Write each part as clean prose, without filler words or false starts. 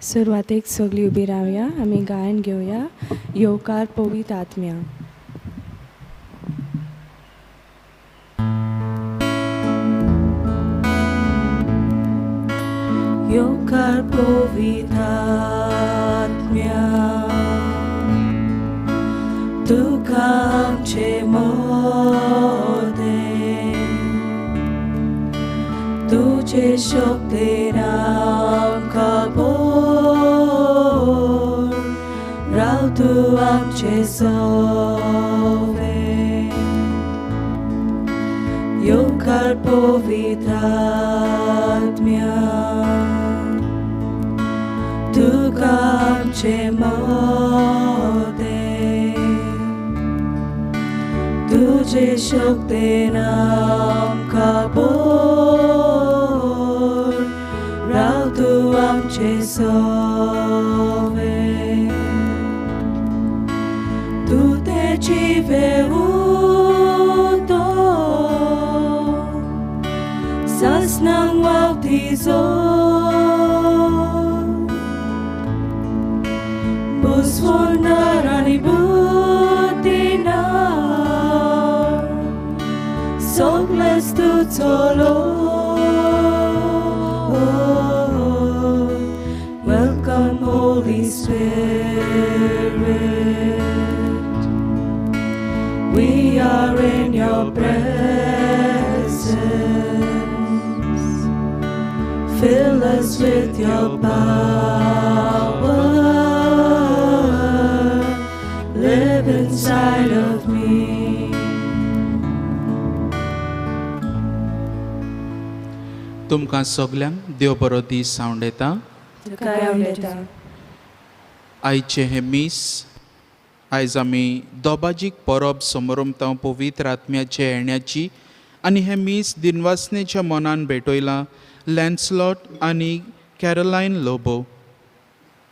सुरवातेक सगळी उभी रावया. आमी गायन घेवया. येवकार पवित आत्म्या. येवकार पवित आत्म्या, तुका आमचे मोदें, तुजे शक्तीन आमकां भर, राव तूं आमचे सवें. येवकार पवित आत्म्या, तुका आमचे मोदें, तुजे शक्तीन आमकां भर, राव तूं आमचे सवें. तूं तेची वेवतो सासनांक वावती बुसवणार आनी बुद्दीना सगळेंच तुजो लोक. Welcome Holy Spirit, we are in your presence. Fill us with your power, live inside of me. तुमकां सगल्यांक देव बरो दीस सांवडेता. आयचे हे मीस आयज आमी दोबाजीक परब समोरमतांव पवित्र आत्म्याचे येण्याची आनी हे मीस दिनवासनेच्या मनान भेटयलां लॅन्सलॉट आनी कॅरोलायन लोबो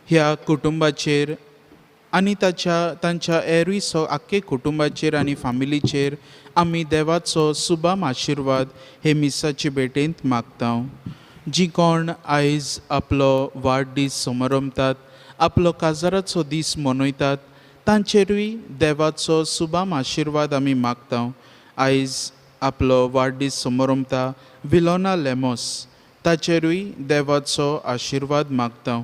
ह्या कुटुंबाचेर आनी तांच्या एरूय आख्खे कुटुंबाचेर आनी फामिलीचेर आमी देवाचो सुबाम आशिर्वाद हे मिसाचे भेटेंत मागता. जी कोण आयज आपलो वाडदीस समोरमतात, आपलो काजाराचो दीस मनयतात, तांचेरूय देवाचो सुबाम आशिर्वाद आमी मागता. आयज आपलो वाडदीस समोरमता विलोना लेमोस, ताचेरूय देवाचो आशिर्वाद मागता.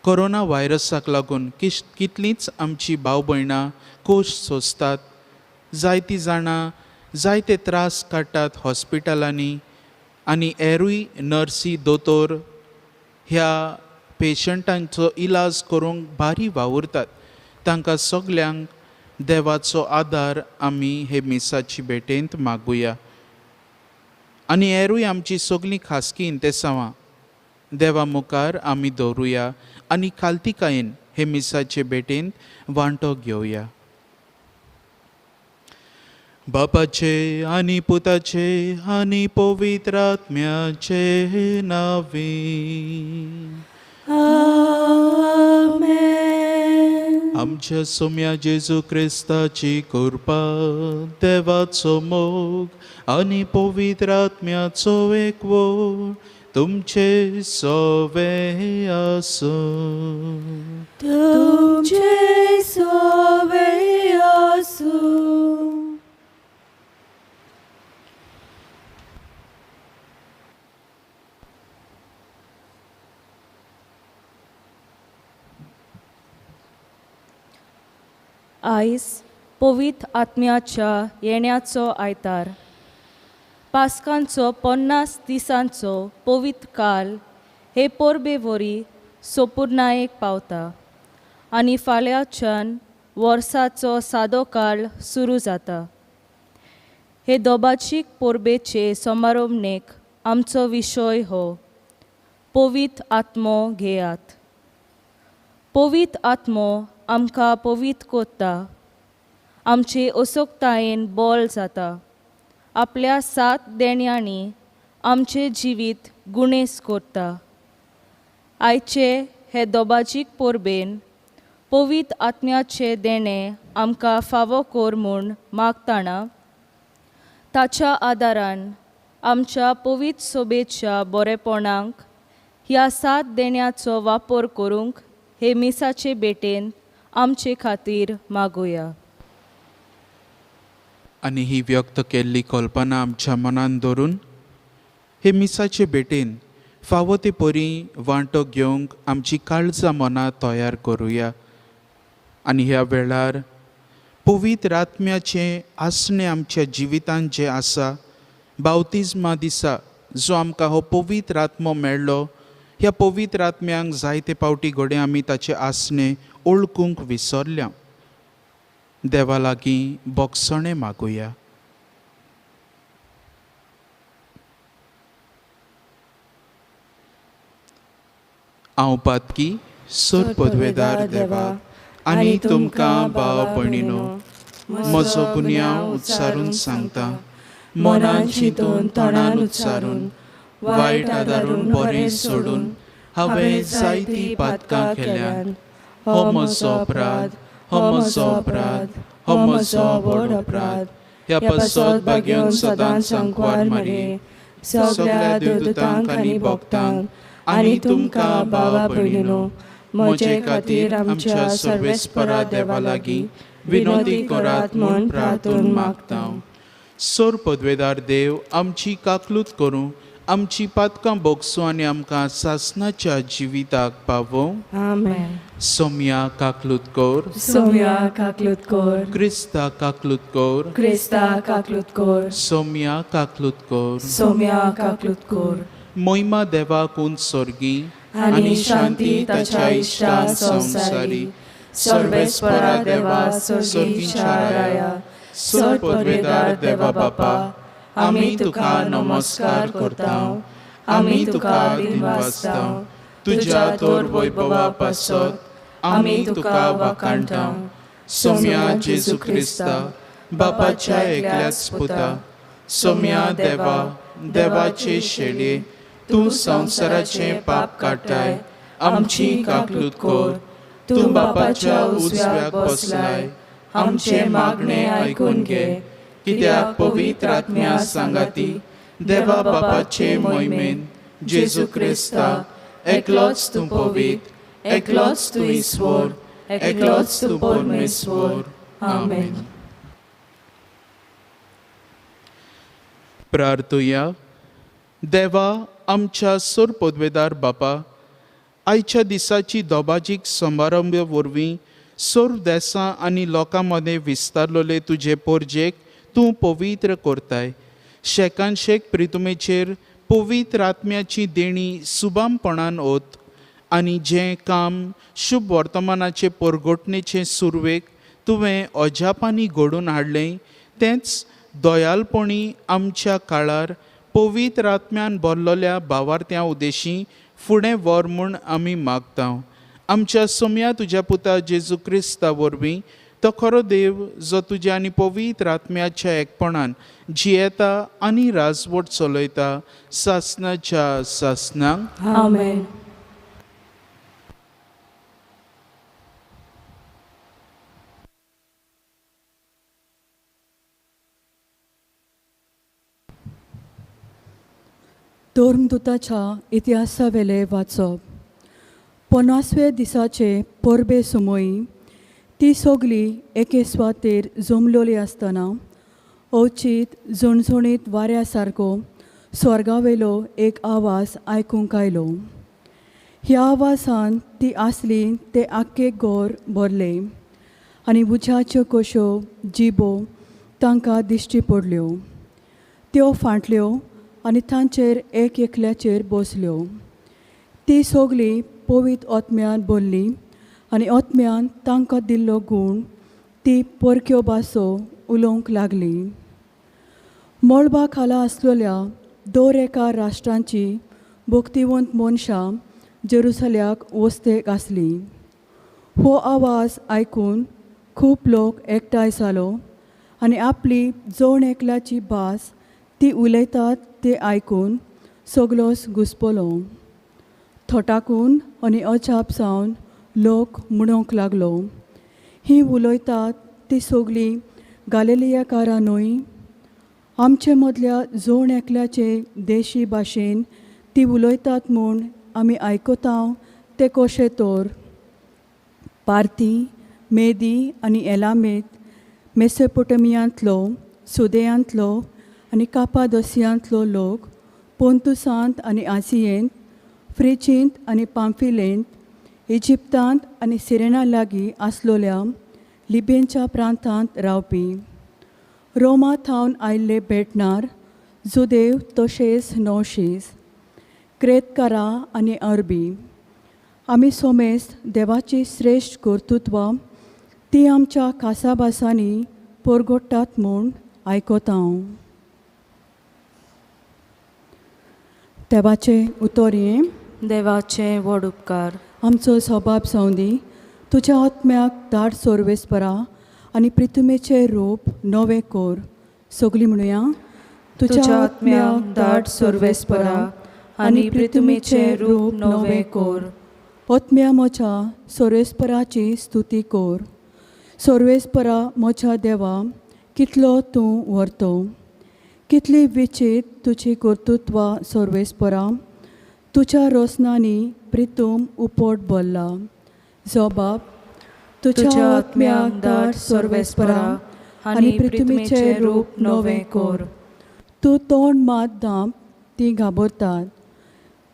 कोरोना व्हायरसाक लागून कितलींच आमची भाव भयणां कोश सोंसतात, जायतीं जाणां जायते त्रास काडटात हॉस्पिटलांनी आनी एरूय नर्सी दोतोर ह्या पेशंटांचो इलाज करूंक भारी वावुरतात. तांकां सगल्यांक देवाचो आदार आमी हे मिसाची भेटेंत मागुया. आनी एरूय आमची सगलीं खासगी इंतेसांवां देवा मुखार आमी दवरुया आनी खालतिकायेन हे मिसाचे भेटेंत वांटो घेवया. बापाचे आनी पुताचे आनी पवित्र आत्म्याचे नांवे. आमेन. आमच्या सोम्या जेजू क्रिस्ताची कृपा, देवाचो मोग आनी पवित्र आत्म्याचो एकवट तुमचे सवे आसूं. तुमचे सवे आसूं. आयज पवित्र आत्म्याच्या येण्याचो आयतार. पास्कांचो 50 दिसांचो पवित्र काल हे परबे वरी सोपुर्नायेक पावता आनी फाल्यांच्यान वर्साचो सादो काळ सुरू जाता. हे दोबाचीक परबेचे समारंभणेक आमचो विशय हो पवित्र आत्मो घेयात. पवित्र आत्मो आमकां पवित्र कोत्ता, आमचे अचूकतायेन बोल जाता, आपल्या 7 देण्यांनी आमचे जिवीत गुणेस करता. आयचे हे दोबाजीक परबेन पवित्र आत्म्याचे देणे आमकां फावो कर म्हूण मागतना ताच्या आदारान आमच्या पवित्र सोबेच्या बरेपणांक ह्या साथ देण्याचो वापर करूंक हे मिसाचे बेटेन आमचे खातीर मागुया. आनी ही व्यक्त केल्ली कल्पना आमच्या मनान दवरून हे मिसाचे बेटेन फावो ते परी वांटो घेवंक आमची काळजां मनां तयार करुया. आनी ह्या वेळार पवित्र आत्म्याचें आसणें आमच्या जिवितांत जें आसा, बावतिजमा दिसा जो आमकां हो पवित्र आत्मो मेळ्ळो, ह्या पवित्र आत्म्यांक जायते पावटी घडये आमी ताचें आसणें ओळखूंक विसरल्या. देवा लागीं बोगसणें मागुया. हांव पातकी सोर पदवेदार देवा आनी तुमकां भाव भयणीनो, म्हजो गुन्यांव उच्चारून सांगता, मनान चिंतून तोंडान उच्चारून वायट आदारून बरें सोडून हांवें जायतीं पातकां केल्यान. हो म्हजो अपराध, हो म्हजो अपराध, हो म्हजो व्हड अपराध. ह्या पसत भाग्योन सदांच सांकवार मारे सगळ्या देवदूतांक आनी भक्तांक आनी तुमकां भावा भयणीनो, म्हजे खातीर आमच्या सर्वेस्परा देवा लागीं विनोदी करात म्हूण प्रार्थून मागता. सोर पदवेदार देव, आमची काकलूत करूं, आमची पातकां बोगसूं आनी आमकां सासणाच्या जिविताक पावों. आमेन. सोम्या काकलूत कोर, सोम्या काकलूत कोर, क्रिस्ता काकलूत कोर, क्रिस्ता काकलूत कोर, सोम्या काकलूत कोर. सोम्या काकलूत कोर. मोहिमा देवाक उंच सोर्गी आनी शांती ताच्या इश्टा संवसारी. सर्वेस्परा देवा सोर्गी शाराया, सोर पदवेदार देवा बापा, आमी तुका नमस्कार करता, आमी तुका दिनवासता. तुज्या तोर वैभवा पासत आमी तुका वाखाणटा. सोम्या जेजू क्रिस्ता, बापाच्या एकल्याच पुता, सोम्या देवा, देवाचे शेडे, तूं संवसाराचें पाप काडटाय, आमची काकलूत कोर. तूं बापाच्या उजव्याक बसलाय, आमचे मागणें आयकून घे. कित्याक पवित्र आत्म्या सांगाती देवा बापाचे मोहिमेन जेजू क्रिस्ता, एकलोच तूं पवित्र, एकलोच तूं ईश्वर, एकलोच तूं परमेश्वर. आमेन. प्रार्थुया. देवा, आमच्या सोर पदवेदार बापा, आयच्या दिसाची दोबाजीक समारंभ वरवीं सोर देसां आनी लोकां मदें विस्तारलोले तुजे पोरजेक तूं पवित्र करताय. शेकान शेक प्रितुमेचेर पवित्र आत्म्याची देणी सुबामपणान ओत आनी जें काम शुभ वर्तमानाचे परगोटणेचे सुरवेक तुवें अजापांनी घडोवन हाडलें, तेंच दोयालपणी आमच्या काळार पवित्र आत्म्यान भरलोल्या भावार्थ्यां उदेशी फुडें व्हर म्हूण आमी मागता. आमच्या सोम्या तुज्या पुता जेजू क्रिस्ता वरवीं तो खरो देव जो तुज्या आनी पवित्र आत्म्याच्या एकपणान जियेता आनी राजवट चलयता सासणाच्या सासणांक. आमेन. धर्मदुताच्या इतिहासावेले वाचप. 50व्या दिसाचे परबे समोयी ती सगळी एके सुवातेर जमलोली आसतना अवचीत झणझणीत वाऱ्या सारको स्वर्गावेलो एक आवाज आयकूंक आयलो. ह्या आवाजान ती आसली ते आख्खे गोर भरले आनी उज्याच्यो कश्यो जिबो तांकां दिश्टी पडल्यो. त्यो फाटल्यो आनी तांचेर एक एकल्याचेर बसल्यो. ती सगळी पवित्र आत्म्यान भरली आनी आत्म्यान तांकां दिल्लो गूण ती परक्यो भासो उलोवंक लागली. मळबा खाला आसलेल्या दर एका राष्ट्रांची भक्तिवंत मनशां जेरुसल्याक वस्तेक आसली. हो आवाज आयकून खूब लोक एकठांय जालो आनी आपली जण एकल्याची भास ती उलयतात ते आयकून सगलोच घुस्पलो. थोटाकून आनी अजाप जावन लोक म्हणूंक लागलो, ही उलयतात ती सगळीं गालिलियाकारां न्हय? आमचे मदल्या जण एकल्याचे देशी भाशेन ती उलयतात म्हूण आमी आयकतांव ते कशे तर पार्ती, मेदी आनी एलामेत, मेसोपोटेमियांतलो, सुदेयांतलो आनी कापादोसियांतलो लोक, पोंतुसांत आनी आसियेंत, फ्रिचींत आनी पांफिलेंत, इजिप्तांत आनी सिरेना लागीं आसलोल्या लिबियेंच्या प्रांतांत रावपी, रोमा थावन आयिल्ले बेटणार, जुदेव तशेंच नौशीस, क्रेतकारां आनी अरबी, आमी सोमेस्त देवाची श्रेश्ठ कर्तुत्वां ती आमच्या कासाबासांनी परगोडटात म्हूण आयकतांव. देवाचें उतर हें देवाचे व्हड उपकार. आमचो सभाव सवंदी तुज्या आत्म्याक धाड सोर्वेस्परा आनी प्रितुमेचें रूप नवें कोर. सगलीं म्हणुया. तुज्या आत्म्याक धाड सोर्वेस्परा आनी प्रितुमेचें रूप नवें कोर. आत्म्या म्हज्या सोर्वेस्पराची स्तुती कोर. सोर्वेस्परा म्हज्या देवा, कितलो तूं व्हरतो. कितली विचित तुजी कर्तुत्वां सोर्वेस्परा. तुज्या रोसनांनी प्रितूम उपोट भरला. जबाब. तुज्या आत्म्याक धाड सोर्वेस्परा आनी प्रितुमेचें रूप नवें कोर. तूं तोंड मात दांप ती घाबरतात.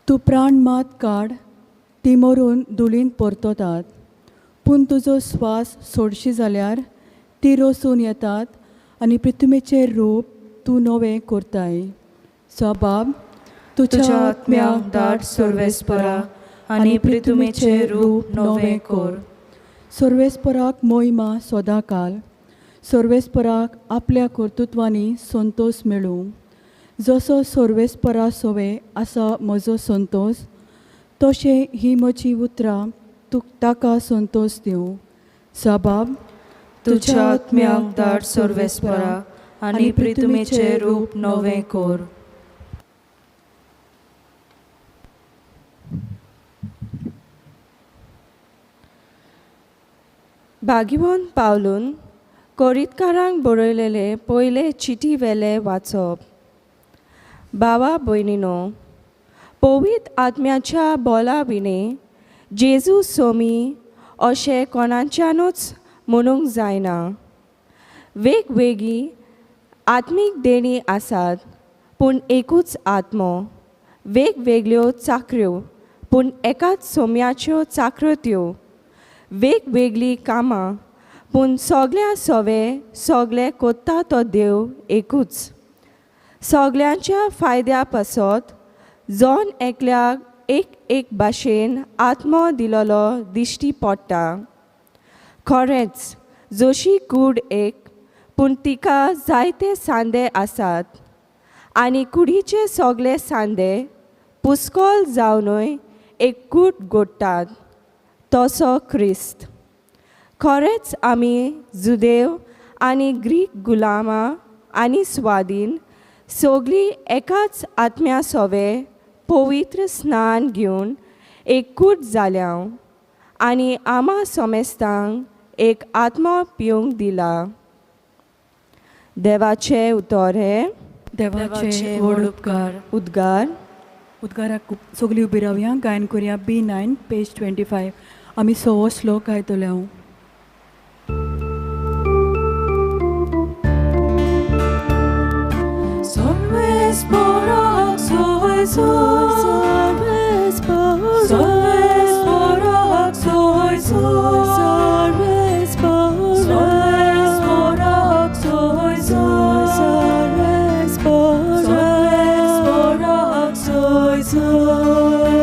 तूं प्राण मात काड ती मरून धुळीन परततात. पूण तुजो स्वास सोडशी जाल्यार ती रोसून येतात आनी प्रितुमेचें रूप तूं नवें करताय. जबाब. तुज्या आत्म्याक धाड सोर्वेस्परा आनी प्रितुमेचें रूप नवें कोर. सोर्वेस्पराक मोहिमा सदांकाल. सोर्वेस्पराक आपल्या कर्तुत्वांनी संतोश मेळूं. जसो सोर्वेस्परा सोवे आसा म्हजो संतोश, तशें ही म्हजी उतरां ताका संतोश दिवं. जबाब. तुज्या आत्म्याक धाड सोर्वेस्परा आनी प्रितुमेचें रूप नवें कोर. भागिवंत पावलून कोरीतकारांक बरयलेले पयले चिटी वेले वाचप. भावा भयणीनो, पवित्र आत्म्याच्या बोला विणे जेजू सोमी अशें कोणाच्यानूच म्हणूंक जायना. वेगवेगळी आत्मीक देणी आसात, पूण एकूच आत्मो. वेगवेगळ्यो चाकऱ्यो, पूण एकाच सोम्याच्यो चाकऱ्यो त्यो. वेगवेगळी कामां, पूण सगल्या सोवे सगळे कोत्ता तो देव एकूच. सगल्यांच्या फायद्या पासत जॉन एकल्याक एक भाशेन आत्मो दिलोलो दिश्टी पडटा. खरेंच जशी कूड एक, पूण तिका जायते सांदे आसात, आनी कुडीचे सगळे सांदे पुस्कोल जावनूय एक कूड घडटात. तसो क्रिस्त. खरेंच आमी जुदेव आनी ग्रीक गुलामां आनी स्वाधीन सगळीं एकाच आत्म्या सोवे पवित्र स्नान घेवन एक कूट जाल्यां, आनी आमा सोमेस्तांक एक आत्मो पिवंक दिला. देवाचें उतर हें देवाचे व्हड उपकार. उद्गार. उद्गाराक सगलीं उबी रावया. गायन करुया B9 पेज 25. आमी सवो श्लोक आयकतले. Sorvesporak soy soy, sorvesporak soy soy, sorvesporak soy soy, sorvesporak soy soy.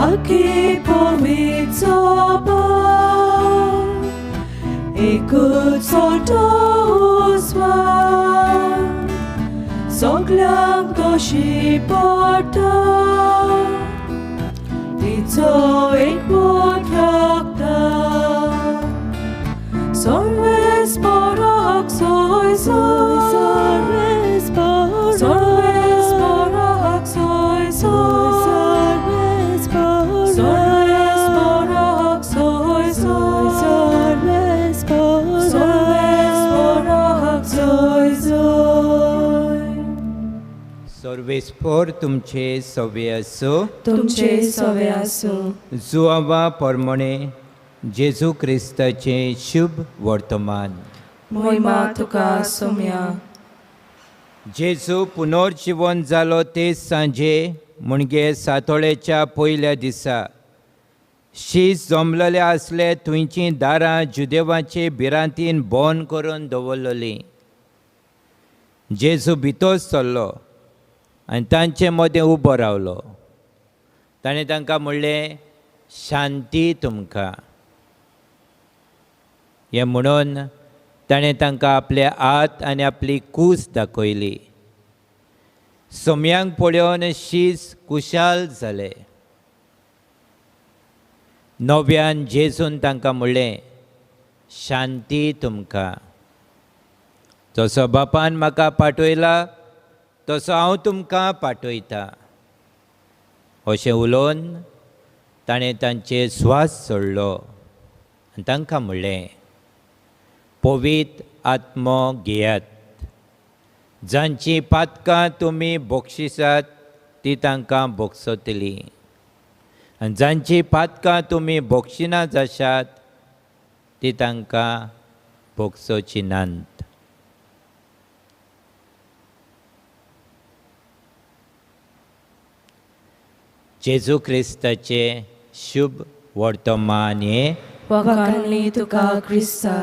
Aki povit soba, ekut solto usman. Soglam doshi porta, tico ek potrakta. Sorvesporak soy soy, sorvesporak soy soy, sorvesporak soy soy, sorvesporak soy soy. सर्वेस्पर तुमचे सवे असो तुमचे सवे आसूं जुआवा प्रमाणे जेजू क्रिस्ताचे शुभ वर्तमान. महिमा तुका सोम्या. जेजू पुनर्जीवन जालो ते सांजे म्हणजे सातोळेच्या पयल्या दिसा शीस जमलेले आसले थंयचीं दारां जुदेवाचे भिरांतीन बंद करून दवरलेलीं. जेजू भितर सरलो आनी तांचे मदें उबो रावलो. ताणें तांकां म्हणलें, शांती तुमकां. हें म्हणून ताणें तांकां आपले हात आनी आपली कूस दाखयली. सोम्यांक पळोवन शीस कुशाल जालें. नव्यान जेजून तांकां म्हणलें, शांती तुमकां. जसो बापान म्हाका पाठयला तसो हांव तुमकां पाठयतां. अशें उलोवन ताणें तांचे स्वास सोडलो आनी तांकां म्हणलें, पवित्र आत्मो घेयात. जांची पातकां तुमी बक्षिसात ती तांकां बक्षतलीं आनी जांची पातकां तुमी बक्षिना जाशात ती तांकां बक्षोची नात. जेजू क्रिस्ताचे शुभ वर्तमान हे वखाणली तुका क्रिस्ता.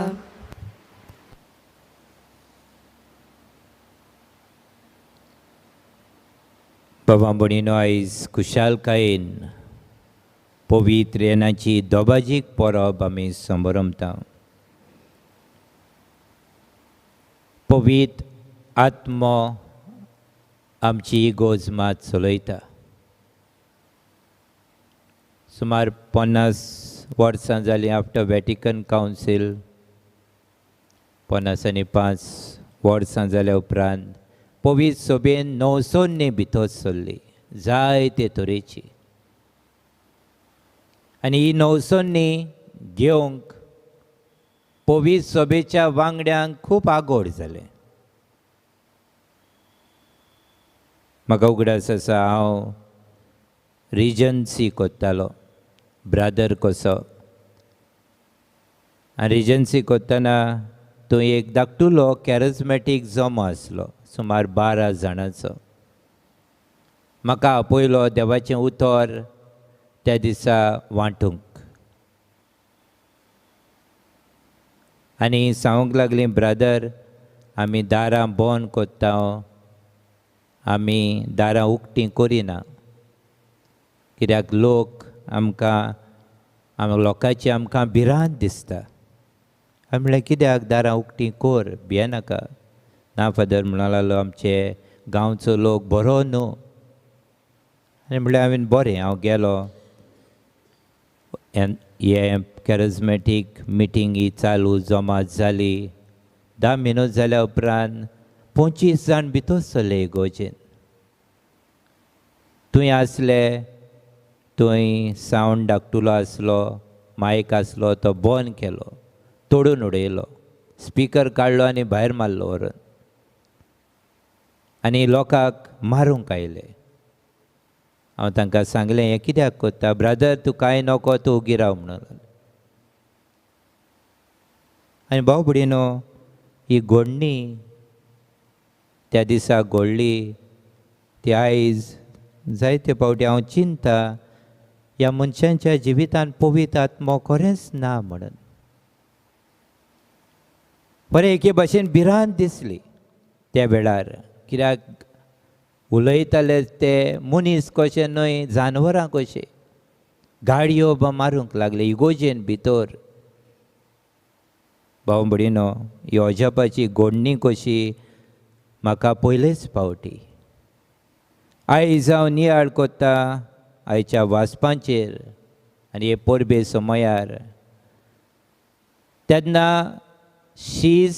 बाबा भणीनो, आयज कुशालकायेन पवित्र येणाची दोबाजीक परब आमी संभरमता. पवित्र आत्मो आमची इगोज मात चलयता. सुमार 50 वर्सां जालीं आफ्टर वॅटिकन कावन्सील. 50 वर्सां जाल्या उपरांत पवित्र सभेन नवसोन्नी भितर सरली, जायते तरेची. आनी ही नवसोन्नी घेवंक पवित्र सभेच्या वांगड्यांक खूब आगोड जालें. म्हाका उगडास आसा, हांव रिजन्सी कोत्तालो ब्रादर कसो. आनी रिजन्सी कोत्ताना थंय एक धाकटुलो कॅरिझमॅटीक जमो आसलो, सुमार 12 जाणांचो. म्हाका आपयलो देवाचें उतर त्या दिसा वांटूंक. आनी सांगूंक लागलीं, ब्रादर आमी दारां बंद कोत्ता, आमी दारां उक्तीं करिना, कित्याक लोकांची आमकां भिरांत दिसता. हांवें म्हणलें, कित्याक दारां उक्तीं कर, भियेनाका. ना फादर म्हणूंक लागलो, आमचे गांवचो लोक बरो न्हू. आनी म्हणलें, हांवें बरें, हांव गेलो. हे कॅरिझमॅटीक मिटींग ही चालू जमात जाली. 10 मिनट जाल्या उपरांत 25 जाण भितर सरले इगोजेन. थंय आसले, थंय सावंड धाकटुलो आसलो, मायक आसलो, तो बंद केलो, तोडून उडयलो, स्पिकर काडलो आनी भायर मारलो व्हरून. आनी लोकांक मारूंक आयले. हांव तांकां सांगलें, हें कित्याक कोत्ता? ब्रादर तूं कांय नोको, तूं उगी राव म्हणून. आनी भाव भयणीनो, ही घोडणी त्या दिसा घोडली ती आयज जायते फावटी हांव चिंता, ह्या मनशांच्या जिवितांत पवित्र आत्मो खरेंच ना म्हणून. बरें एके भाशेन भिरांत दिसली त्या वेळार, कित्याक उलयताले ते मनीस कशे न्हय, जानवरां कशे. गाडयो मारूंक लागले इगोजेन भितर. भाव भयणीनो, ही अजापाची घोडणी कशी म्हाका पयलेच फावटी. आयज हांव नियाळ कोत्ता आयच्या वाचपांचेर आनी हे परबे समयार, तेन्ना शीस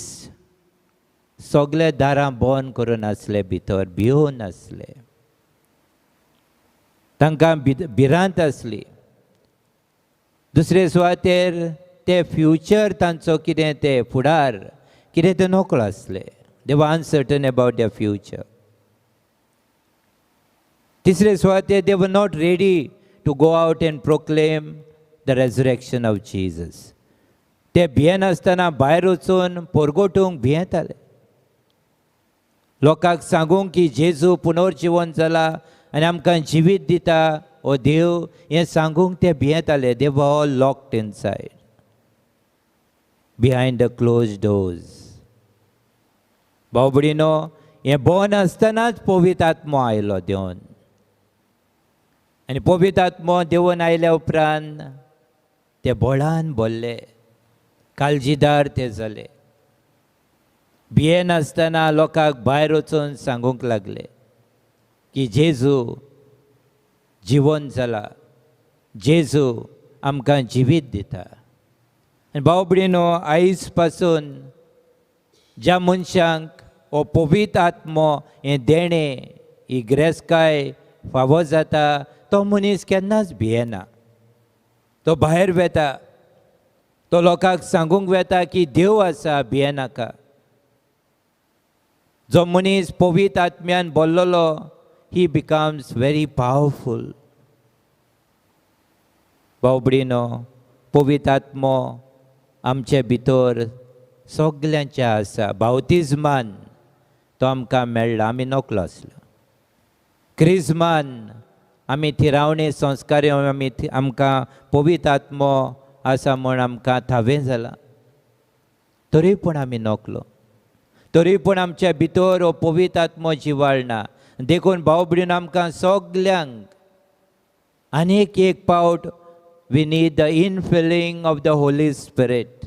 सगळे दारां बंद करून आसले, भितर भिवून आसले. तांकां भिरांत आसली. दुसरे सुवातेर ते फ्युचर तांचो कितें, ते फुडार कितें ते नकळो आसले. दे वर अनसर्टन अबावट देयर फ्युचर. तिसरे सुवातेर they were not ready to go out and proclaim the resurrection of Jesus. ते भियेन आसतना भायर वचून पोरगोटूंक भियेताले. लोकांक सांगूंक की जेजू पुनर्जीवन जाला आनी आमकां जिवीत दिता ओ देव हें सांगूंक ते भियेताले. They were all locked inside behind the closed doors. भाव भयणीनो, हें बंद आसतनाच पवित्र आत्मो आयलो देंवन. आनी पवित्र आत्मो देंवन आयल्या उपरांत ते बळान भरले, काळजीदार ते जाले. भियेन आसतना लोकांक भायर वचून सांगूंक लागले की जेजू जिवन जाला, जेजू आमकां जिवीत दिता. आनी भाव भयणीनो, आयज पासून ज्या मनशांक हो पवित्र आत्मो हें देणें, ही गिरेस्तकाय फावो जाता, तो मनीस केन्नाच भियेना. तो भायर वेता, तो लोकांक सांगूंक वेता की देव आसा, भियेनाका. जो मनीस पवित्र आत्म्यान भरलेलो, ही बिकम्स व्हेरी पावरफूल. भाव भयणीनो, पवित्र आत्मो आमचे भितर सगल्यांचे आसा. बावतिजमान तो आमकां मेळ्ळा, आमी नकलो आसलो. क्रिस्मान आमी थिरावणे संस्कार आमकां पवित्र आत्मो आसा म्हूण आमकां थावें जाला. तरी पूण आमी नकलो. तरी पूण आमच्या भितर हो पवित्र आत्मो जिवाळना. देखून भाव भयणीनो, आमकां सगल्यांक आनीक एक पावट we need the infilling of the holy spirit.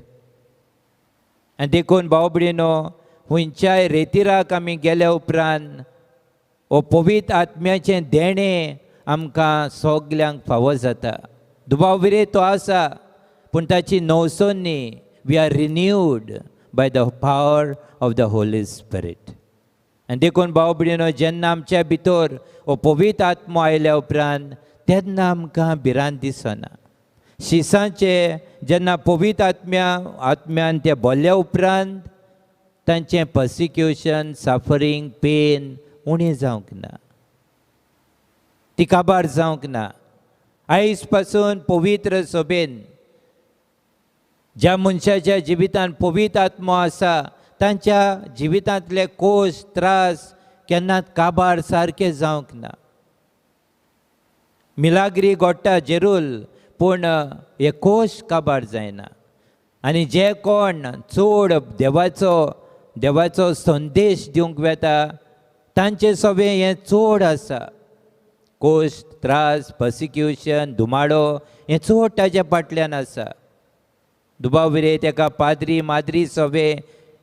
आनी देखून भाव भयणीनो, खंयच्याय रेतिराक आमी गेल्या उपरांत हो पवित्र आत्म्याचें देणें आमकां सगल्यांक फावो जाता. दुबाविरे तो आसा, पूण ताची नवसोन्नी we are renewed by the power of the holy spirit. आनी देखून भाव भयणीनो, जेन्ना आमच्या भितर हो पवित्र आत्मो आयल्या उपरांत तेन्ना आमकां भिरांत दिसना. शिसांचे जेन्ना पवित्र आत्म्यान ते भरल्या उपरांत तांचें पर्सिक्युशन, सफरींग, पेन उणें जावंक ना, ती काबार जावंक ना. आयज पासून पवित्र सभेन ज्या मनशाच्या जिवितांत पवित्र आत्मो आसा, तांच्या जिवितांतले कोश, त्रास केन्नाच काबार सारके जावंक ना. मिलाग्री घडटा जरूर, पूण हे कोश काबार जायना. आनी जे कोण चड देवाचो संदेश दिवंक वेता, तांचे सगळें हें चड आसा. कोश, त्रास, पर्सिक्युशन, धुमाडो हें चड ताच्या फाटल्यान आसा. दुबाविरे तेका पाद्री माद्री सगळे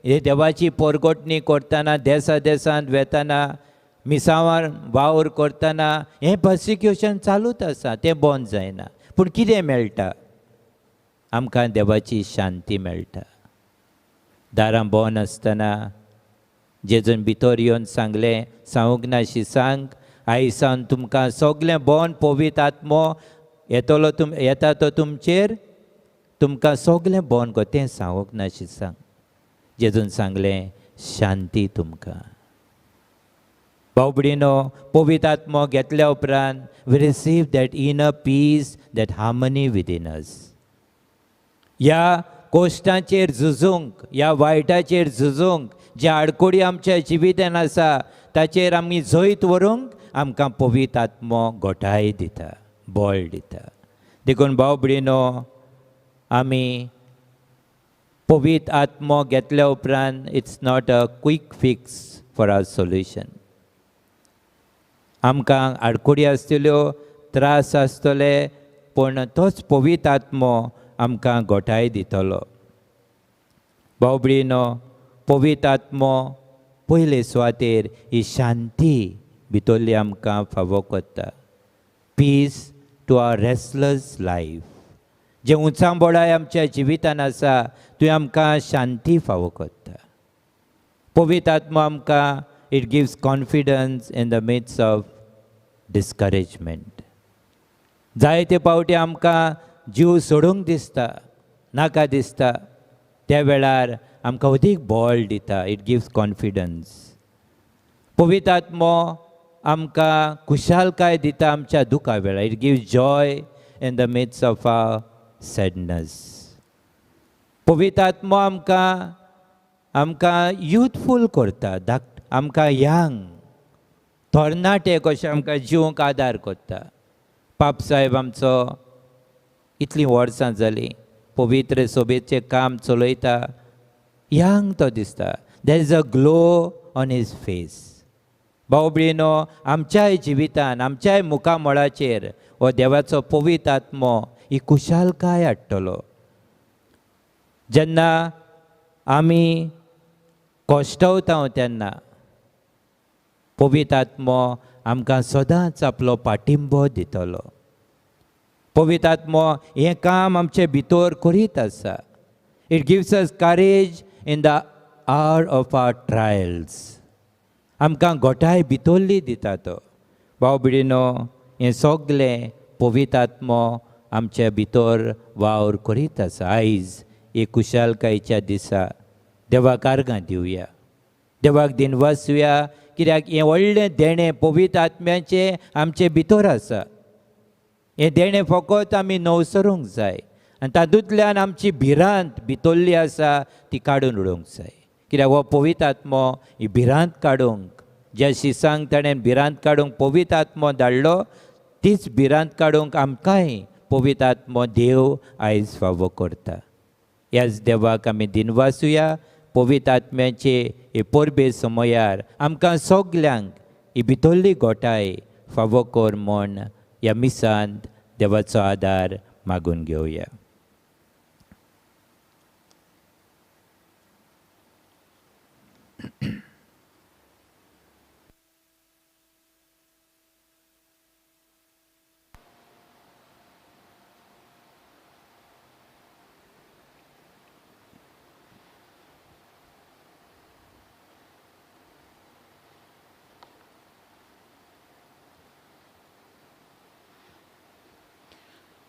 हे देवाची परगोटणी करतना, देसांत वेतना, मिसांवार वावर करतना हें पर्सिक्युशन चालूच आसा, तें बंद जायना. पूण कितें मेळटा? आमकां देवाची शांती मेळटा. दारां बंद आसतना जेजून भितर येवन सांगलें, सांगूंक ना शिसांक, आयज सावन तुमकां सगलें बंद पवित्र आत्मो येता तो तुमचेर, तुमकां सगलें बंद गो, तें सांगूंक ना शिसांक. जेजून सांगलें, शांती तुमकां. भाव भयणीनो, पवित्र आत्मो घेतल्या उपरांत we receive that inner peace, that harmony within us. ह्या कोश्टांचेर झुजूंक, ह्या वायटाचेर झुजूंक, जे आडकोडी आमच्या जिवितान आसा ताचेर आमी जैत व्हरूंक आमकां पवित्र आत्मो घोटाय दिता, बळ दिता. देखून भाव भयणीनो, आमी पवित्र आत्मो घेतल्या उपरांत it's not a quick fix for our solution. आमकां आडकोडी आसतल्यो, त्रास आसतले, पूण तोच पवित्र आत्मो आमकां घोटाय दितलो. भाव भयणीनो, पवित्र आत्मो पयले सुवातेर ही शांती भितरली आमकां फावो करता. Peace to our restless life. जे उंचांबोळाय आमच्या जिवितान आसा, थंय आमकां शांती फावो करता. पवित्र आत्मो आमकां it gives confidence in the midst of discouragement. जायते फावटी आमकां जीव सोडूंक दिसता, नाका दिसता, त्या वेळार आमकां अदीक बळ दिता. It gives confidence. पवित्र आत्मो आमकां खुशालकाय दिता आमच्या दुखा वेळार. It gives joy in the midst of our sadness. पवित्र आत्मा आमकां युथफूल करता, आमकां यंग थोरणाटे कशें आमकां जिवंक आदार करता. पाप साहेब आमचो इतलीं वर्सां जालीं पवित्र सभेचें काम चलयता, यंग तो दिसता. There is a glow on his face. भाव भयणीनो, आमच्याय जिवितान, आमच्याय मुखामळाचेर हो देवाचो पवित्र आत्मो ही खुशालकाय हाडटलो. जेन्ना आमी कोश्टवता तेन्ना पवित्र आत्मो आमकां सदांच आपलो पाठिंबो दितलो. पवित्र आत्मो हें काम आमचे भितर करीत आसा. It gives us courage in the hour of our trials. आमकां घोटाय भितरली दिता तो. भाव भयणीनो, हें सगलें पवित्र आत्मो आमच्या भितर वावर करीत आसा. आयज एक खुशालकायेच्या दिसा देवाक आर्गां दिवया, देवाक दिनवासुया, कित्याक हें व्हडलें देणें पवित्र आत्म्याचें आमचे भितर आसा. हें देणें फकत आमी नवसरूंक जाय आनी तातूंतल्यान आमची भिरांत भितरली आसा ती काडून उडोवंक जाय. कित्याक हो पवित्र आत्मो ही भिरांत काडूंक, ज्या शिसांक ताणें भिरांत काडूंक पवित्र आत्मो धाडलो, तीच भिरांत काडूंक आमकांय पवित्र आत्मो देव आयज फावो करता. ह्याच देवाक आमी दिनवासुया. पवित्र आत्म्याचे हे परबे समयार आमकां सगल्यांक ही भितरली घोटाय फावो कर म्हूण ह्या मिसांत देवाचो आदार मागून घेवया.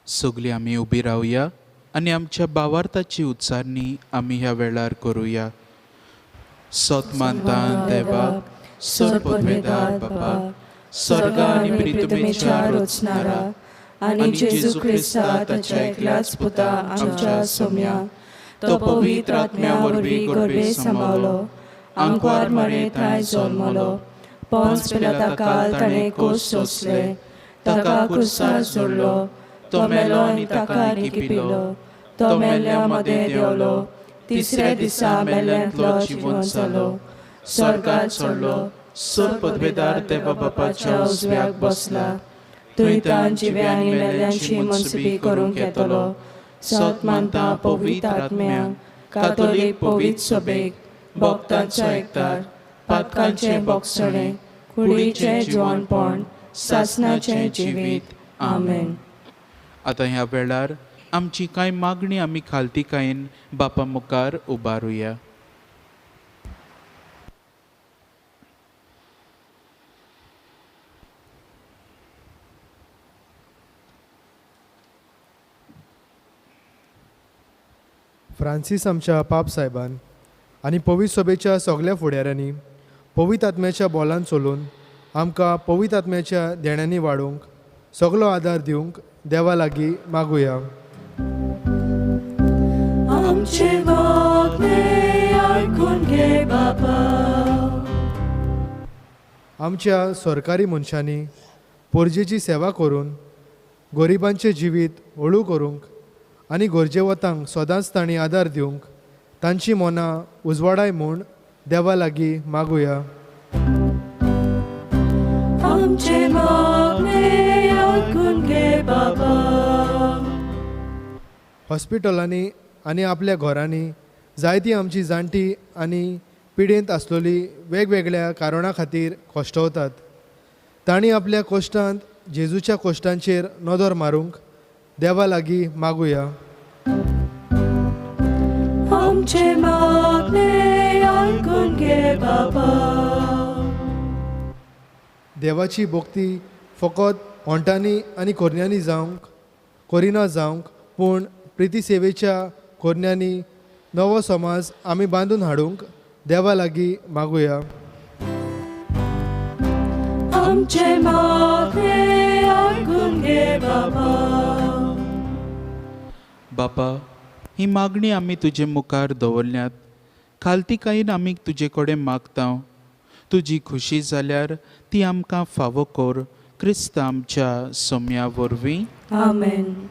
सगळीं आमी उबी रावया आनी आमच्या भावार्थाची उच्चारणी आमी ह्या वेळार करुया. सतमानतान देवाक, सरपदवेदार बापाक, स्वर्गा आनी पृथ्वीच्या रचणारा आनी जेजू क्रिस्ता ताच्या एकल्याच पुता आमच्या सोम्या, तो पवित्र आत्म्या वरवीं गर्भे सांबाळलो, आंकवार मरे थंय जल्मलो, पोंस पिलाता काल ताणें कोस सोंसले, ताका क्रुसार जोडलो, तो मेलो आनी ताका किपिलो, तो मेल्ल्या मदें देंवलो, तिसऱ्या दिसा मेल्ल्यांतलो जिवंत जालो, स्वर्गांत चडलो, सरपदवेदार देवा बापाच्या उजव्याक बसला, थंय तान जिव्या आनी मेल्ल्यांची मनसुबी करूंक येतलो. सत मानता पवित्र आत्म्याक, कातोलीक पवित्र सभेक, भक्तांचो एकठार, पातकांचें बोगसणें, कुडीचें जिवणपण, सासणाचें जिवीत. आमेन. आतां ह्या वेळार आमची कांय मागणी आमी खालतीकायेन बापा मुखार उबारुया. फ्रांसीस आमच्या पाप साहेबान आनी पवित्र सभेच्या सगळ्या फुडाऱ्यांनी पवित्र आत्म्याच्या बोलान चलून आमकां पवित्र आत्म्याच्या देण्यांनी वाडोवंक सगळो आदार दिवंक देवा लागीं मागुया. आमचे मागणे आयकून घे बाबा. आमच्या सरकारी मनशांनी पोरजेची सेवा करून गरिबांचें जिवीत हळू करूंक आनी गरजे वतांक सदांच तांणी आदार दिवंक तांची मनां उजवाडाय म्हूण देवा लागीं मागुया. आमचे मागणे आयकून घे बाबा. हॉस्पिटलांनी आनी आपल्या घरांनी जायतीं आमची जाणटी आनी पिडेंत आसलेलीं वेगवेगळ्या कारणां खातीर कश्टवतात. तांणी आपल्या कश्टांत जेजूच्या कश्टांचेर नदर मारूंक देवा लागीं मागुया. आमचे मागणे आयकून घे बाबा. देवाची भक्ती फकत ओंटांनी आनी कोरण्यांनी जावंक करिना जावंक, पूण प्रिती सेवेच्या कोरण्यांनी नवो समाज आमी बांदून हाडूंक देवा लागीं मागुया. आमचे मागणे ऐकून घे बाबा. बापा, ही मागणी आमी तुजे मुखार दवरल्यात. खालतीकायेन आमी तुजे कडेन मागता. तुजी खुशी जाल्यार ती आमकां फावो कर. क्रिस्त आमच्या सोम्या वरवीं. आमेन.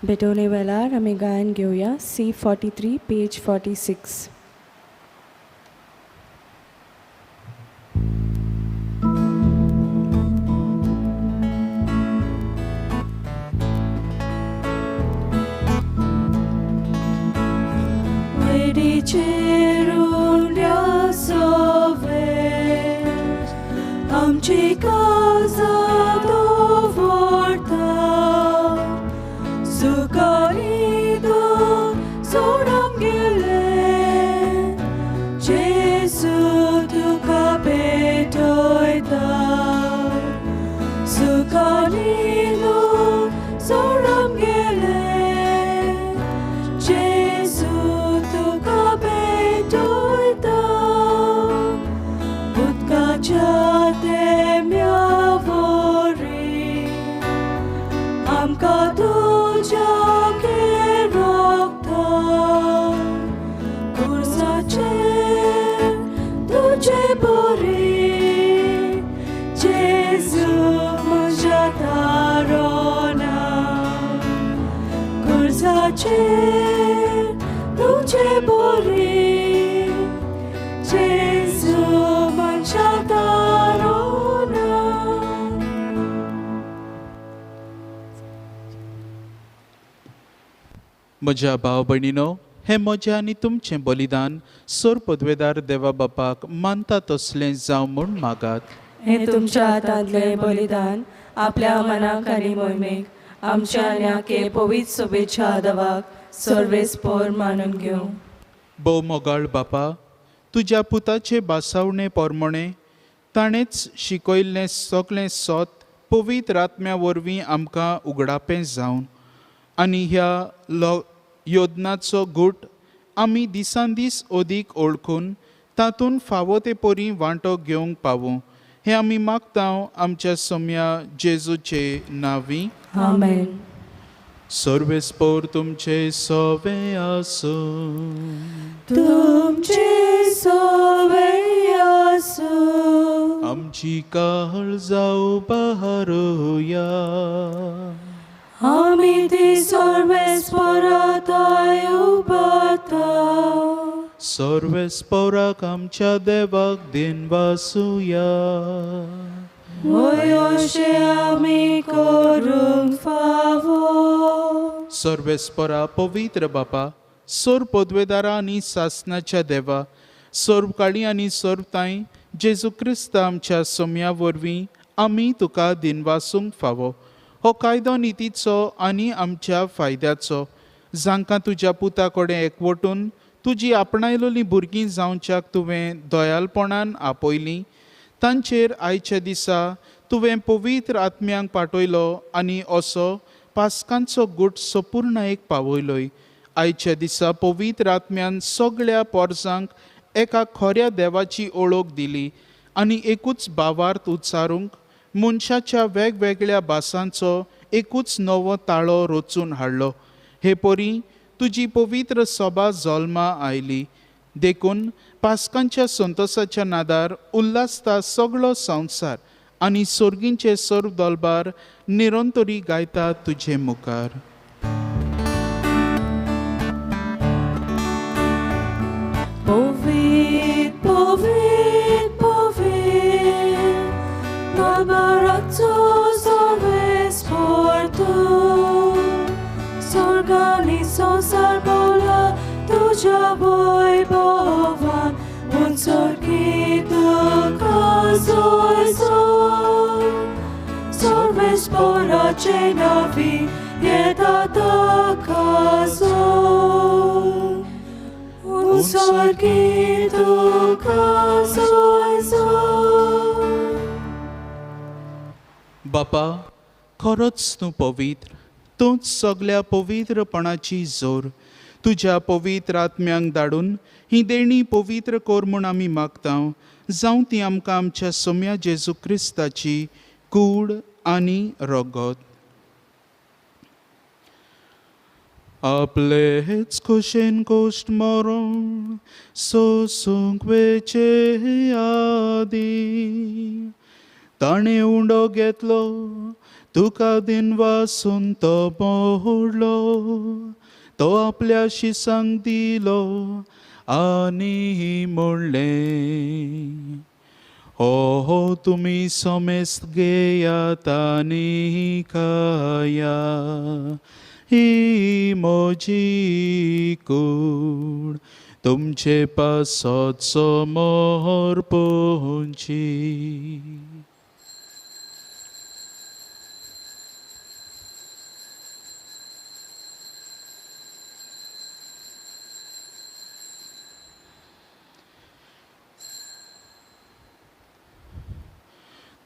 बेटोने वेळार आमी गायन घेवया C43 पेज 46. चेरुल्या सोवे आमची काळजां दवरता. सुखानी दूख सोडून गेले जेजू तुका भेटयता. सुखानी दूख सोडून गेले जेजू तेम्या वरी आमकां तुज्या रोगता. कुर्साचेर तुजे बरी जेजू म्हज्या दारोना. कुर्साचेर तुजे बरी जेजू म्हज्या दारोना. म्हज्या भाव भयणीनो, हें म्हजें आनी तुमचें बलिदान सोर पदवेदार देवा बापाक मानता तसलें जावं म्हूण मागात. हे तुमच्या हातांतलें बलिदान आपल्या मनाक आनी मोहिमेक आमच्या न्याके पवित्र सोबेच्या आदवाक सर्वेस्पर मानून घेवं. भोव मोगाळ बापा, तुज्या पुताचे बासावणे पोरमोणे ताणेंच शिकयल्लें सगलें सोत पवित्र आत्म्या वरवीं आमकां उगडापें जावन आनी ह्या योजनाचो गूट आमी दिसान दीस अदीक ओळखून तातूंत फावो ते परी वांटो घेवंक पावूं. हें आमी मागता आमच्या सोम्या जेजूचे नांवी. आमेन. सर्वेस्पर तुमचे सोवे आसूं. तुमचे सोवे आसूं. आमची काळजां बहारुया. आमी ती सर्वेस्परांत उबारता. सर्वेस्पराक आमच्या देवाक दिनवासुया. अशें आमी करूंक फावो. सर्वेस्परा पवित्र बापा, सोर पदवेदारा आनी सासणाच्या देवा, सोर्वकाळी आनी सोर्वताय जेजू क्रिस्त आमच्या सोम्या वरवीं आमी तुका दिनवासूंक फावो. हो कायदो नितीचो आनी आमच्या फायद्याचो, जांकां तुज्या पुता कडेन एकवटून तुजी आपणायलोलीं भुरगीं जावच्याक तुवें दयाळपणान आपयलीं. तांचेर आयच्या दिसा तुवें पवित्र आत्म्यांक पाठयलो आनी असो पास्कांचो गूट संपूर्णायेक पावयलोय. आयच्या दिसा पवित्र आत्म्यान सगळ्या पोरसांक एका खऱ्या देवाची ओळख दिली आनी एकूच भावार्थ उच्चारूंक मनशाच्या वेगवेगळ्या भासांचो एकूच नवो ताळो रचून हाडलो. हे परी तुजी पवित्र सभा जल्मा आयली. देखून पास्कांच्या संतोसाच्या नादार उल्हासता सगळो संवसार आनी सोर्गींचे सर्व दलबार निरंतरी गायता तुजे मुखार. Povid, povid, povid, dolbaraco सर्वेस्पर तू. Sorgani संसार बोला तुझ्या वैभवान, उंचरकी तुका जोयजो. सर्वेस्पराचे नावी येता ताका जोय. उंचरकी तुका जोयजो. बापा, खरोच तूं पवित्र. तूंच सगळ्या पवित्रपणाची जोर. तुज्या पवित्र आत्म्यांक धाडून ही देणी पवित्र कोर म्हूण आमी मागता. जावं ती आमकां आमच्या सोम्या जेजू क्रिस्ताची कूड आनी रगत. आपलेच कुशेन कोश्ट मरण सोसूंक वेचे आदी ताणें उंडो घेतलो, तुका दिन वासून तो मोडलो, तो आपल्या शिसांक दिलो आनी म्हणलें, हो तुमी सोमेस्त घेयात आनी खाया, ही म्हजी कूड, तुमचे पासत समोर पोंची.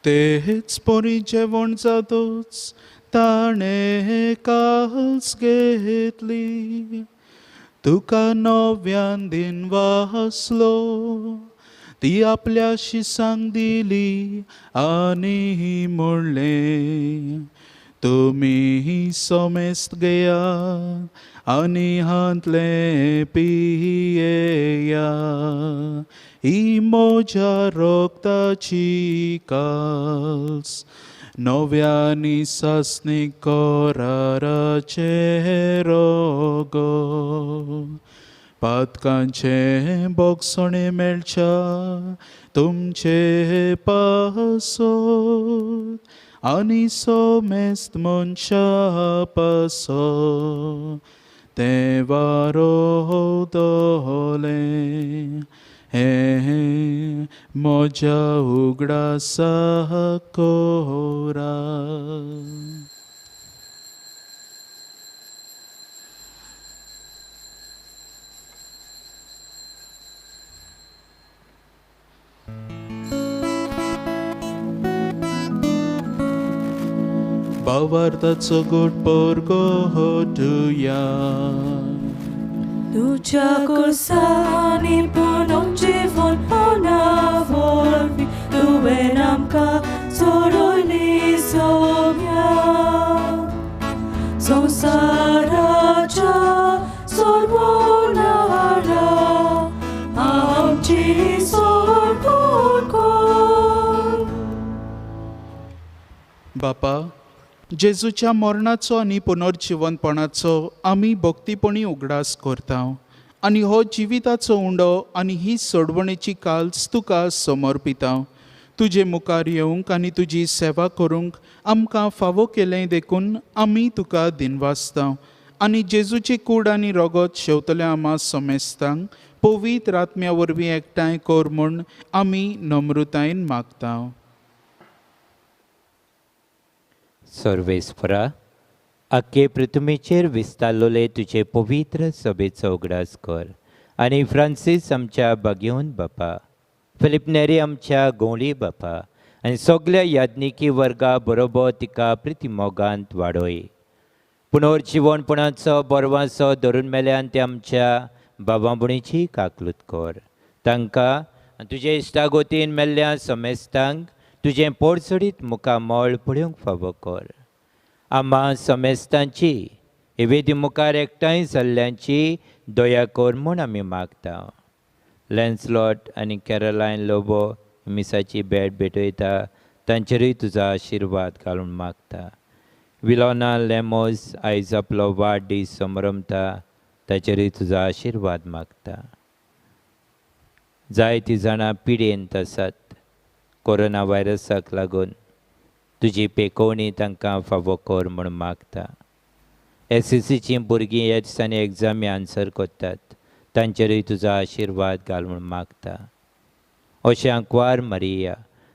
तेच पोरी जेवण जातोच ताणे कास घेतली, तुका नव्यान दिन वासलो, ती आपल्या शिसांक दिली आनी म्हणलें, तुमी सोमेस्त घेया आनी हांतले पियेया, ही म्हज्या रोगताची कास, नव्यानी सासणी कराराचे रोग. पातकांचे बोगसणे मेळच्या तुमचे पासत, आनी सोमेस्त मनशा पासो ते वारो दोले. हे म्हज्या उगडासा कोरा. भावार्थाचो गोड पोरगो होटुया. तुझ्या कोसांनी पुनोक जीवन पोनावोरवी, तुवें आमकां सोडोयली सोम्या, संवसाराच्या सोडवणारा आमची सोडवण कर. बापा, जेजूच्या मरणाचो आनी पुनर्जिवनपणाचो आमी भक्तीपणी उगडास करता आनी हो जिविताचो उंडो आनी ही सोडवणेची काल्स तुका समर्पिता. तुजे मुखार येवंक आनी तुजी सेवा करूंक आमकां फावो केलें देखून आमी तुका दिनवासता आनी जेजूची कूड आनी रगत शेवतल्या आमा सोमेस्तांक पवित्र आत्म्या वरवीं एकठांय कर म्हूण आमी नम्रतायेन मागता. सर्वेस्परा, आख्खे पृथ्वीचेर विस्तारलोले तुजे पवित्र सभेचो उगडास कर आनी फ्रांसीस आमच्या बागेवन बापा, फिलिप नेरी आमच्या गोंवळी बापा आनी सगल्या याज्ञिकी वर्गा बरोबर तिका प्रितीमोगांत वाडोय. पुनर्जिवनपणाचो बरवासो धरून मेल्यान ते आमच्या बाबाबुणीची काकलूत कर. तांकां तुजे इश्टागोतीन मेल्ल्या समेस्तांक तुजें पोडसडीत मुखामोळ पळोवंक फावो कर. आम्हा समेस्तांची हे वेदी मुखार एकठांय जाल्ल्यांची दया कर म्हूण आमी मागता. लॅन्सलॉट आनी कॅरोलायन लोबो मिसाची भेट भेटयता, तांचेरूय तुजो आशिर्वाद घालून मागता. विलोना लेमोस आयज आपलो वाडदीस समरमता, ताचेरूय तुजो आशिर्वाद मागता. जायतीं जाणां पिडेंत आसात, कोरोना व्हायरसाक लागून तुजी पेकोवणी तांकां फावो कर म्हूण मागता. SSCचीं भुरगीं ह्या दिसांनी एग्जामी आन्सर करतात, तांचेरूय तुजो आशिर्वाद घाल म्हूण मागता. अशें आंकवार मारिया,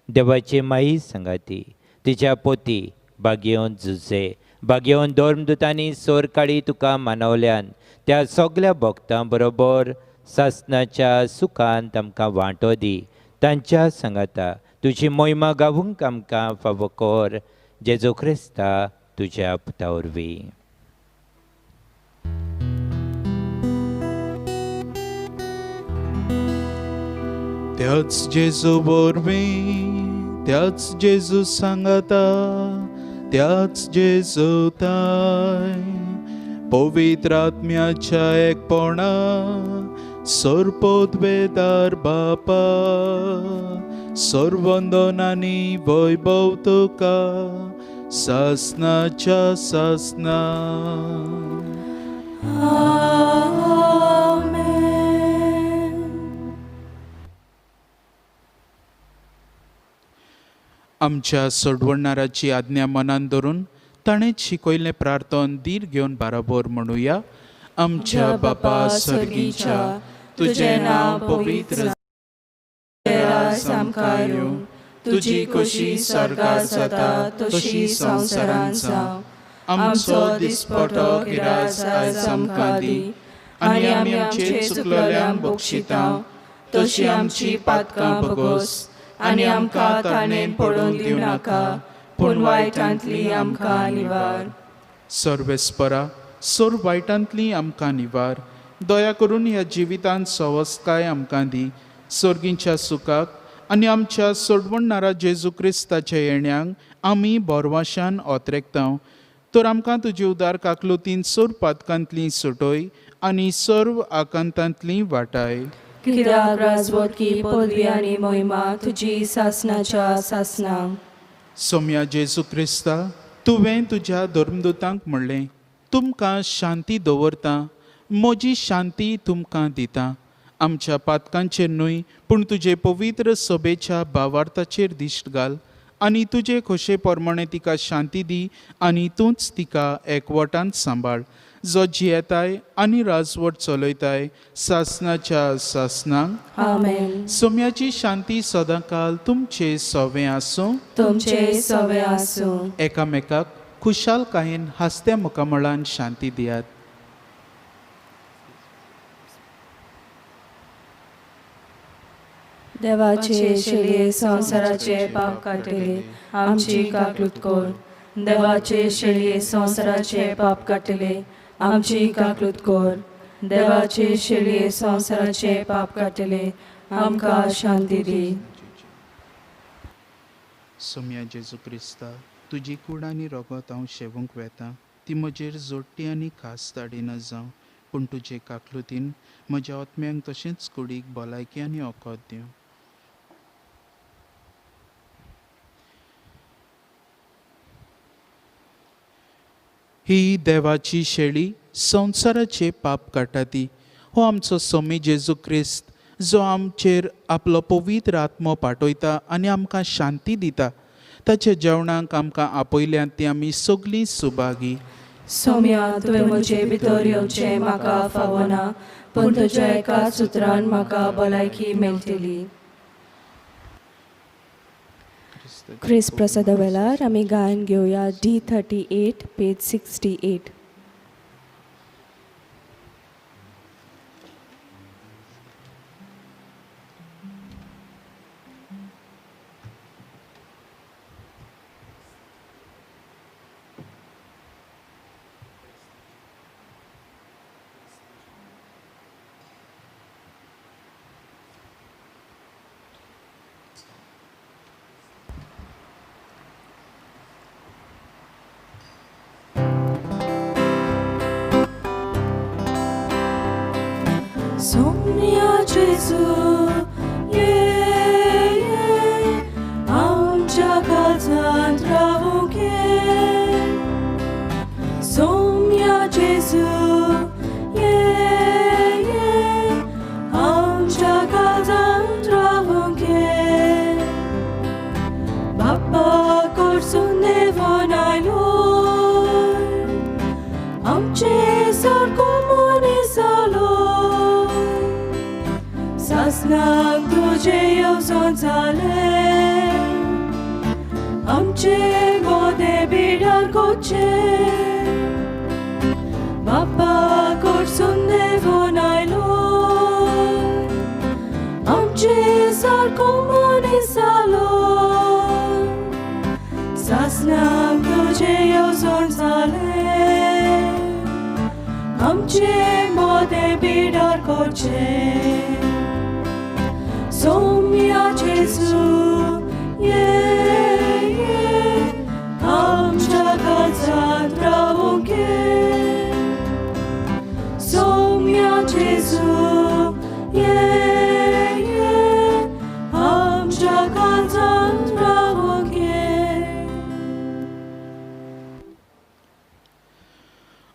देवाची माई संगाती, तिच्या पोती बागेवन झुजे, बागेवन धर्मदुतांनी सोर काडी तुका मानवल्यान त्या सगल्या भक्तां बरोबर सासणाच्या सुखांत आमकां वांटो दी. तांच्या सांगाता तुजी मोहिमा गावूंक आमकां फावो कर. जेजू क्रिस्ता तुज्या पुता वरवीं. त्याच जेजू वरवीं त्याच जेजू सांगता त्याच जेजू ताय पवित्र आत्म्याच्या एकपणा सोरपोतवेदार बापा सर्वंदनांनी वैभव तुका सासनाच्या सासना. आमच्या सोडवणाराची आज्ञा मनान धरून ताणें शिकयल्लें प्रार्थन धीर घेवन बाराबर म्हणुया. आमच्या बापा सर्गीच्या तुझें नांव पवित्र आमकां येवं तुजी कशी स्वर्गांत जाता तशी संवसारांत जावं. आमचो दिसपटो गिरास आयज आमकां दी आनी आमी आमचे चुकलेल्यांक बक्षितांव तशी आमची पातकां भोगोस आनी आमकां ताणेन पडोवन दिवं नाका पूण वायटांतली आमकां निवार. सर्वेस्परा सोर वायटांतली आमकां निवार. दया करून ह्या जिवितांत सवस्काय आमकां दी सर्गींच्या सुखाक आनी आमच्या सोडवणारा जेजू क्रिस्ताच्या येण्याक आमी बोरवाशान ओतरेकतांव. तर आमकां तुजी उदार काकलुतीन सोर पातकांतली सुटोय आनी सर्व आकांतांतली वाटाय. कित्याक राजवटकी पदवी आनी मोहिमा तुजी सासनाच्या सासनांक. सोम्या जेजू क्रिस्ता तुवें तुज्या धर्मदुतांक म्हणलें तुमकां शांती दवरता म्हजी शांती तुमकां दिता. आमच्या पातकांचेर न्हय पूण तुजे पवित्र सभेच्या भावार्थाचेर दिश्ट घाल आनी तुजे खोशे प्रमाणे तिका शांती दी आनी तूंच तिका एकवटान सांबाळ जो जियेताय आनी राजवट चलयताय सासनाच्या सासनांक. आमेन. सोम्याची शांती सदांकाल तुमचे सवें आसूं. तुमचे सवे आसूं. एकामेकाक खुशालकायेन हास्त्या मुखामळान शांती दियात. देवाचे शेळये संवसाराचे पाप काटिले आमची काकलूत कोर. देवाचे शेळये संवसाराचे पाप काटिले आमची काकलूत कोर. देवाचे शेळये संवसाराचे पाप काटिले आमकां शांती दी. सोम्या जेजू क्रिस्ता तुजी कूड आनी रगत हांव शेवूंक वेता ती म्हजेर जोडटी आनी खास ताडीन जावं पूण तुजे काकलुतीन म्हज्या आत्म्यांक तशेंच कुडीक भलायकी आनी ओकोत दिवं. ही देवाची शेळी संवसाराचे पाप काटा ती. हो आमचो सोमी जेजू क्रिस्त जो आमचेर आपलो पवित्र आत्मो पाठयता आनी आमकां शांती दिता ताच्या जेवणाक आमकां आपयल्यांत ती आमी सगळीं सुभागी. सोम्या तुवें म्हजे भितर येवचें म्हाका फावना पूण तुज्या एकाच उतरान म्हाका भलायकी मेळटली. क्रिस्त प्रसादा वेळार आमी गायन घेवया D38 पेज 68. Somnia Jesu, आमच्या काळजांत रावूंक ये. सोम्या जेजू, आमच्या काळजांत रावूंक ये. बाप्पा कडसून देवून आयलो, आमचे सारको मनीस जालो. सासनाक तुजे येवजोन जाले, आमचे गोदे बिडार कोचे. बाप्पा कडसून देवून आयलो, आमचे सारको मनीस जालो. सासनाक तुजे येवजोन जाले, आमचे गोदे बिडार कोचे. सोम्या जेजू ये आमच्या काळजात रावूंक ये सोम्या जेजू ये आमच्या काळजात रावूंक ये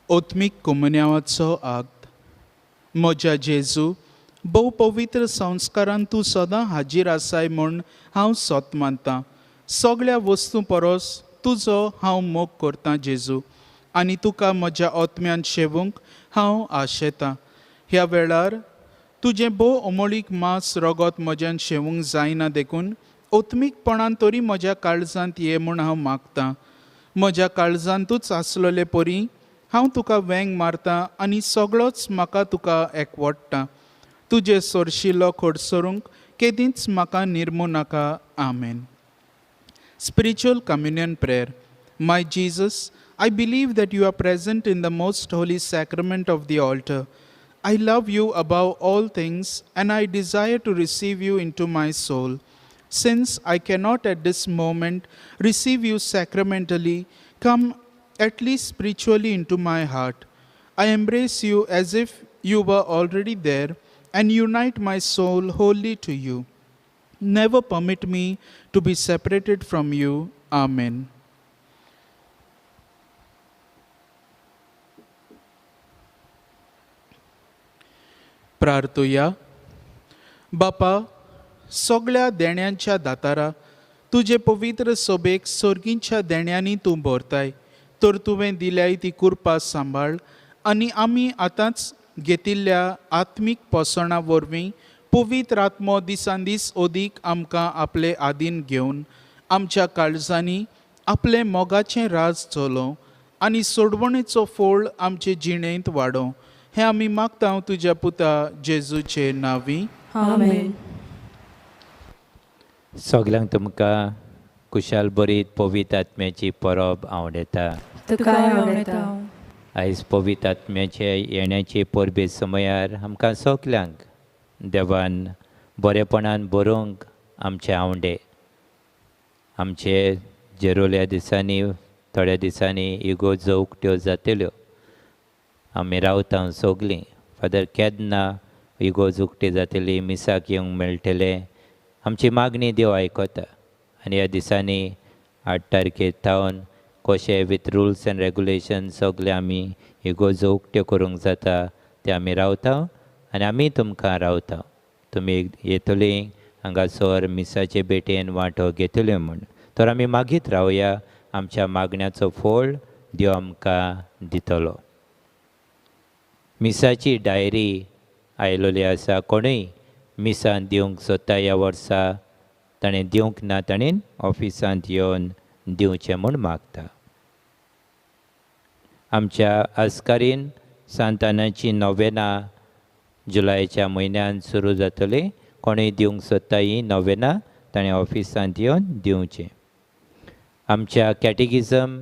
ओत्मीक कोमुन्यांवाचो आग्त म्हज्या जेजू भोव पवित्र संस्कारान तूं सदां हाजीर आसाय म्हूण हांव सोत मानतां सगळ्या वस्तू परस तुजो हांव मोग करतां जेजू आनी तुका म्हज्या ओत्म्यान शेवूंक हांव आशेतां ह्या वेळार तुजें भोव अमोळीक मांस रगत म्हज्यान शेवूंक जायना देखून ओत्मीकपणान तरी म्हज्या काळजांत ये म्हूण हांव मागतां म्हज्या काळजांतूच आसलोले परी हांव तुका वेंग मारतां आनी सगळोच म्हाका तुका एकवटटा तुजे सोरशिल्लो खोडसरूंक केदींच म्हाका निर्मू नाका आमेन spiritual communion prayer my Jesus I believe that you are present in the most holy sacrament of the altar. I love you above all things and I desire to receive you into my soul. Since I cannot at this moment receive you sacramentally, come at least spiritually into my heart. I embrace you as if you were already there and unite my soul wholly to you. Never permit me to be separated from you. Amen. प्रार्थुया बापा सगळ्या देण्यांच्या दातारा तुजे पवित्र सोबेक सोर्गींच्या देण्यांनी तूं भरताय तर तुवें दिल्याय ती कुरपा सांबाळ आनी आमी आतांच घेतिल्ल्या आत्मीक पोसणा वरवीं पवित्र आत्मो दिसान दीस ओदीक आमकां आपले आदीन घेवन आमच्या काळजांनी आपले मोगाचें राज चलोव आनी सोडवणेचो फोळ आमचे जिणेंत वाडोव हें आमी मागता तुज्या पुता जेजूचे नांवी आमेन सगल्यांक तुमकां कुशाल बरीत पवित्र आत्म्याची परब आवडटा तुकाय आवडटा आयज पवित्र आत्म्याचे येण्याचे परबे समयार आमकां सगल्यांक देवान बरेपणान बरोवंक आमचे आवडे आमचे जेरोल्या दिसांनी थोड्या दिसांनी इगोर्जो उक्त्यो जातल्यो आमी रावता सगलीं फादर केन्ना इगोर्ज उक्ती जातली मिसाक येवंक मेळटले आमची मागणी देव आयकता आनी ह्या दिसांनी 8 तारखेर थावन कशे विथ रुल्स एंड रेगुलेशन सगळे आमी इगोर्जो उक्त्यो करूंक जाता ते आमी रावता आनी आमी तुमकां रावता तुमी येतलीं हांगासर मिसाचे बेटेन वांटो घेतल्यो म्हूण तर आमी मागीत रावया आमच्या मागण्याचो फोळ देव आमकां दितलो मिसाची डायरी आयलोली आसा कोणूय मिसान दिवंक सोदता ह्या वर्सा ताणें दिवंक ना ताणें ऑफिसांत येवन दिवचें म्हूण मागता आमच्या आस्कारीन सांतानाची नोवेना जुलायच्या म्हयन्यान सुरू जातली कोणूय दिवंक सोदता ही नोवेना ताणें ऑफिसांत येवन दिवचें आमच्या कॅटेगिजम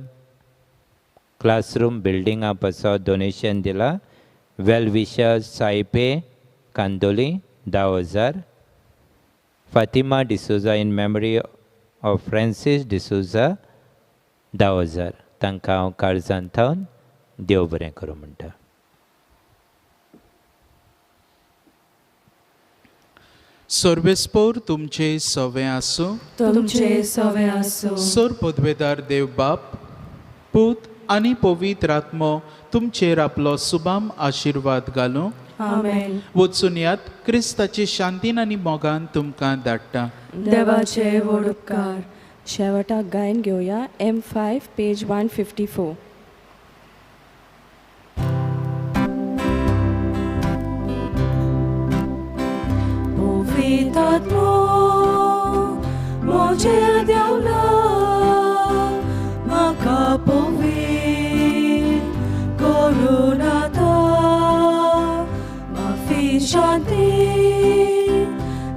क्लासरूम बिल्डिंगा पासत डोनेशन दिलां well wishers Saipem Candolim 10,000 Fatima D'Souza in memory of Francis D'Souza 10,000 तांकां हांव काळजांत थावन देव बरें करूं म्हणटा सर्वेस्पोर तुमचे सवे आसूं तुमचे सवे आसूं सोर पदवेदार देव बाप पूत आनी पवित्र आत्मो तुमचेर आपलो सुबाम आशिर्वाद घालूं आमेन वचून यात क्रिस्ताचे शांतीन आनी मोगान तुमकां धाडटा देवाचे व्हड उपकार शेवटाक गायन घेवया M5 पेज 154 पवित्र आत्मो म्हजेर देवला म्हाका पवित्र करून आतां माफी शांती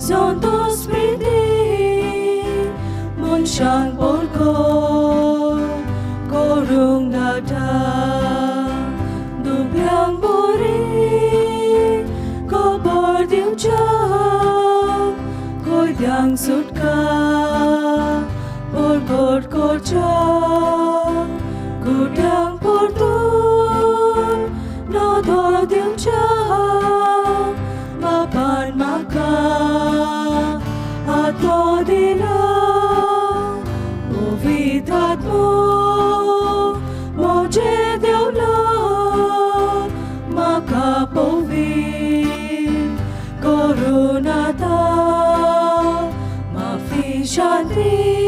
संतोष प्रिती मनशांक बरको करूंक धाडटा दुबळ्यांक बरी खबर दिवच्या Ang sutka por god korcha Kutang portun no do diang cha Mapan maka atmo dina Uvitat mo Moje deo la Makapovin Korunata Mafi Shanti